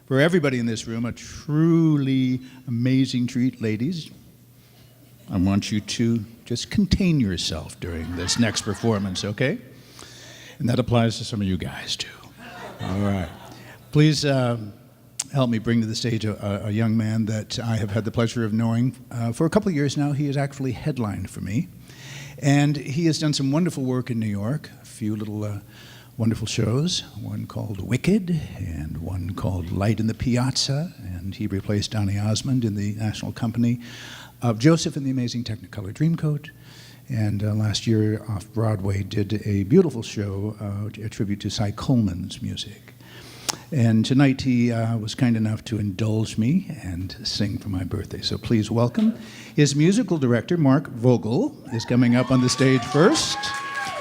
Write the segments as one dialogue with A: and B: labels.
A: for everybody in this room, a truly amazing treat. Ladies, I want you to just contain yourself during this next performance, okay? And that applies to some of you guys, too. All right. Please help me bring to the stage a young man that I have had the pleasure of knowing for a couple of years now. He has actually headlined for me. And he has done some wonderful work in New York, a few little wonderful shows, one called Wicked and one called Light in the Piazza, and he replaced Donny Osmond in the National Company of Joseph and the Amazing Technicolor Dreamcoat. And last year off Broadway did a beautiful show, a tribute to Cy Coleman's music. And tonight he was kind enough to indulge me and sing for my birthday. So please welcome his musical director, Mark Vogel, is coming up on the stage first.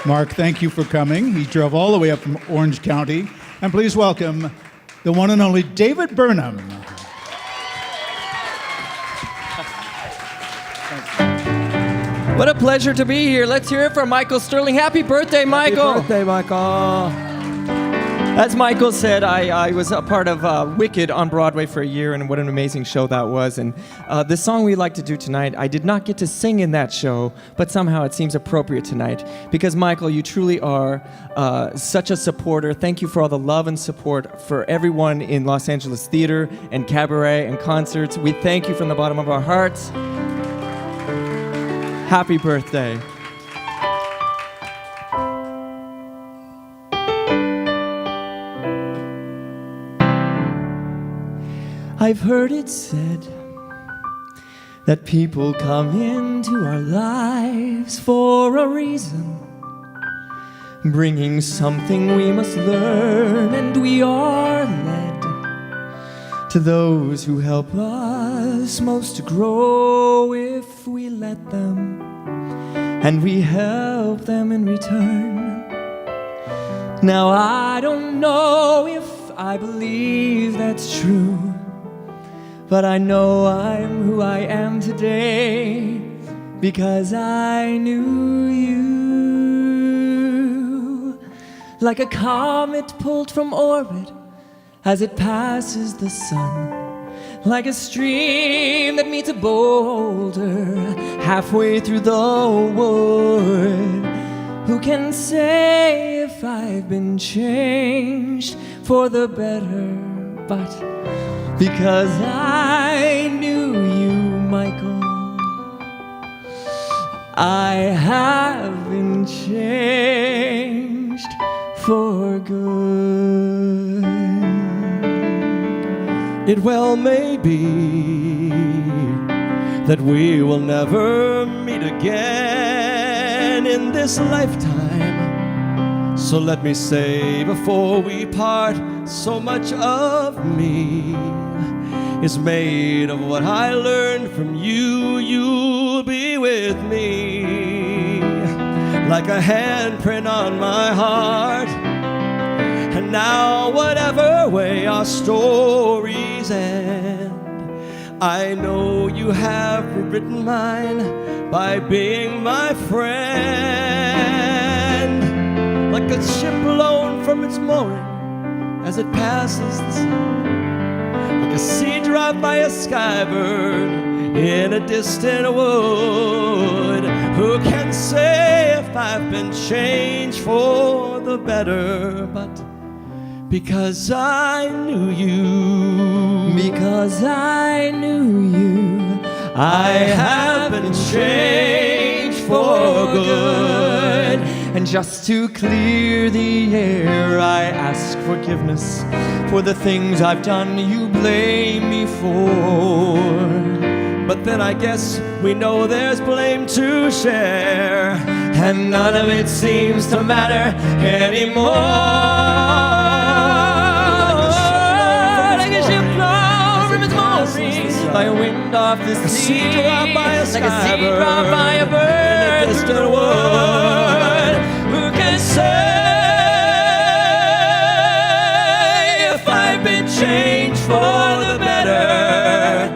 A: Mark, thank you for coming. He drove all the way up from Orange County. And please welcome the one and only David Burnham.
B: What a pleasure to be here. Let's hear it for Michael Sterling. Happy birthday, Michael.
C: Happy birthday, Michael.
B: As Michael said, I was a part of Wicked on Broadway for a year, and what an amazing show that was. And the song we'd like to do tonight, I did not get to sing in that show, but somehow it seems appropriate tonight. Because, Michael, you truly are such a supporter. Thank you for all the love and support for everyone in Los Angeles theater and cabaret and concerts. We thank you from the bottom of our hearts. Happy birthday. I've heard it said that people come into our lives for a reason, bringing something we must learn, and we are led to those who help us most to grow if we let them, and we help them in return. Now I don't know if I believe that's true, but I know I'm who I am today because I knew you. Like a comet pulled from orbit as it passes the sun, like a stream that meets a boulder halfway through the wood. Who can say if I've been changed for the better? But because I knew you, Michael, I have been changed for good.
C: It well may be that we will never meet again in this lifetime. So let me say before we part, so much of me is made of what I learned from you. You'll be with me like a handprint on my heart. And now whatever way our stories end, I know you have rewritten mine by being my friend. Like a ship blown from its mooring as it passes the sun, like a seed dropped by a skybird in a distant wood. Who can say if I've been changed for the better? But because I knew you,
B: because I knew you,
C: I have been changed for good.
B: And just to clear the air, I ask forgiveness for the things I've done you blame me for.
C: But then I guess we know there's blame to share,
B: and none of it seems to matter anymore. Like a ship blown from its moorings by a wind off the sea,
C: like a seed dropped by a
B: like a seed dropped by a bird in a distant wood. Who can say if I've been changed for the better?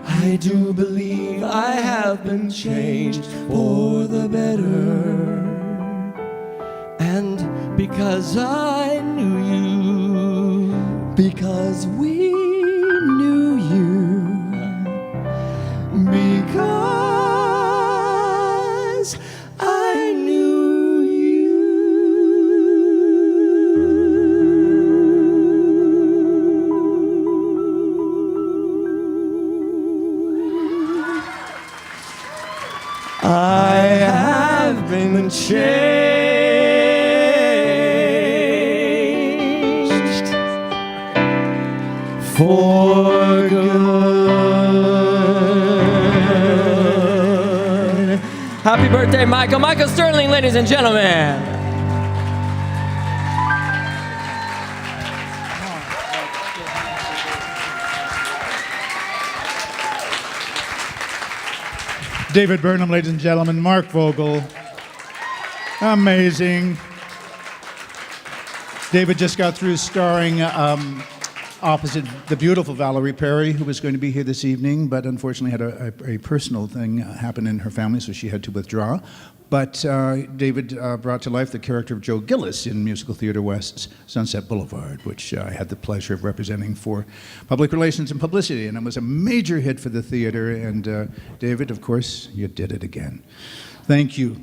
C: I do believe I have been changed for the better. And because I knew you,
B: because we
C: changed for good.
B: Happy birthday, Michael. Michael Sterling, ladies and gentlemen.
A: David Burnham, ladies and gentlemen. Mark Vogel. Amazing. David just got through starring opposite the beautiful Valerie Perry, who was going to be here this evening, but unfortunately had a personal thing happen in her family, so she had to withdraw. But David brought to life the character of Joe Gillis in Musical Theater West's Sunset Boulevard, which I had the pleasure of representing for Public Relations and Publicity, and it was a major hit for the theater. And David, of course, you did it again. Thank you.